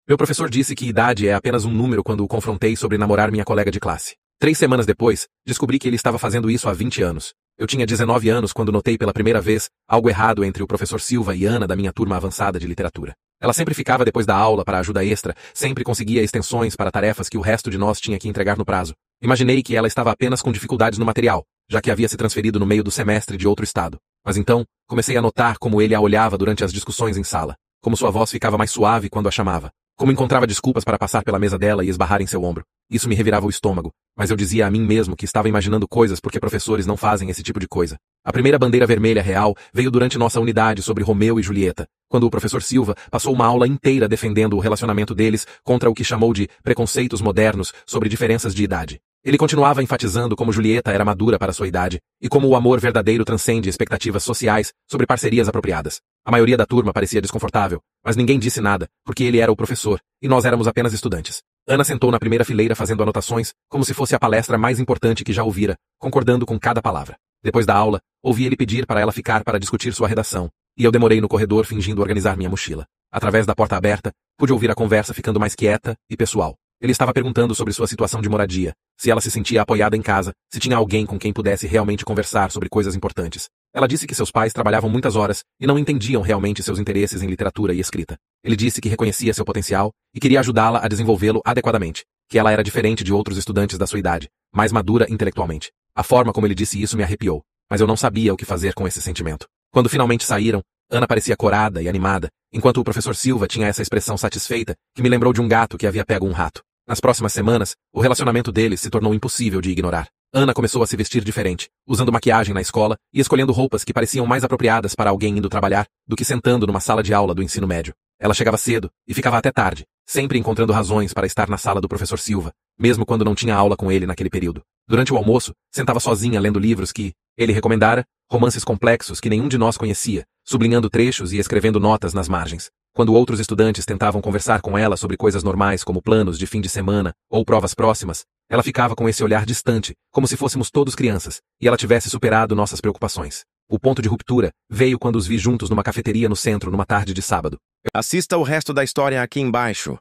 Meu professor disse que idade é apenas um número quando o confrontei sobre namorar minha colega de classe. 3 semanas depois, descobri que ele estava fazendo isso há 20 anos. Eu tinha 19 anos quando notei pela primeira vez algo errado entre o professor Silva e Ana da minha turma avançada de literatura. Ela sempre ficava depois da aula para ajuda extra, sempre conseguia extensões para tarefas que o resto de nós tinha que entregar no prazo. Imaginei que ela estava apenas com dificuldades no material, já que havia se transferido no meio do semestre de outro estado. Mas então, comecei a notar como ele a olhava durante as discussões em sala, como sua voz ficava mais suave quando a chamava, como encontrava desculpas para passar pela mesa dela e esbarrar em seu ombro. Isso me revirava o estômago, mas eu dizia a mim mesmo que estava imaginando coisas porque professores não fazem esse tipo de coisa. A primeira bandeira vermelha real veio durante nossa unidade sobre Romeu e Julieta, quando o professor Silva passou uma aula inteira defendendo o relacionamento deles contra o que chamou de preconceitos modernos sobre diferenças de idade. Ele continuava enfatizando como Julieta era madura para sua idade e como o amor verdadeiro transcende expectativas sociais sobre parcerias apropriadas. A maioria da turma parecia desconfortável, mas ninguém disse nada, porque ele era o professor e nós éramos apenas estudantes. Ana sentou na primeira fileira fazendo anotações, como se fosse a palestra mais importante que já ouvira, concordando com cada palavra. Depois da aula, ouvi ele pedir para ela ficar para discutir sua redação, e eu demorei no corredor fingindo organizar minha mochila. Através da porta aberta, pude ouvir a conversa ficando mais quieta e pessoal. Ele estava perguntando sobre sua situação de moradia, se ela se sentia apoiada em casa, se tinha alguém com quem pudesse realmente conversar sobre coisas importantes. Ela disse que seus pais trabalhavam muitas horas e não entendiam realmente seus interesses em literatura e escrita. Ele disse que reconhecia seu potencial e queria ajudá-la a desenvolvê-lo adequadamente, que ela era diferente de outros estudantes da sua idade, mais madura intelectualmente. A forma como ele disse isso me arrepiou, mas eu não sabia o que fazer com esse sentimento. Quando finalmente saíram, Ana parecia corada e animada, enquanto o professor Silva tinha essa expressão satisfeita que me lembrou de um gato que havia pego um rato. Nas próximas semanas, o relacionamento deles se tornou impossível de ignorar. Ana começou a se vestir diferente, usando maquiagem na escola e escolhendo roupas que pareciam mais apropriadas para alguém indo trabalhar do que sentando numa sala de aula do ensino médio. Ela chegava cedo e ficava até tarde, sempre encontrando razões para estar na sala do professor Silva, mesmo quando não tinha aula com ele naquele período. Durante o almoço, sentava sozinha lendo livros que ele recomendara, romances complexos que nenhum de nós conhecia, sublinhando trechos e escrevendo notas nas margens. Quando outros estudantes tentavam conversar com ela sobre coisas normais como planos de fim de semana ou provas próximas, ela ficava com esse olhar distante, como se fôssemos todos crianças, e ela tivesse superado nossas preocupações. O ponto de ruptura veio quando os vi juntos numa cafeteria no centro numa tarde de sábado. Assista o resto da história aqui embaixo.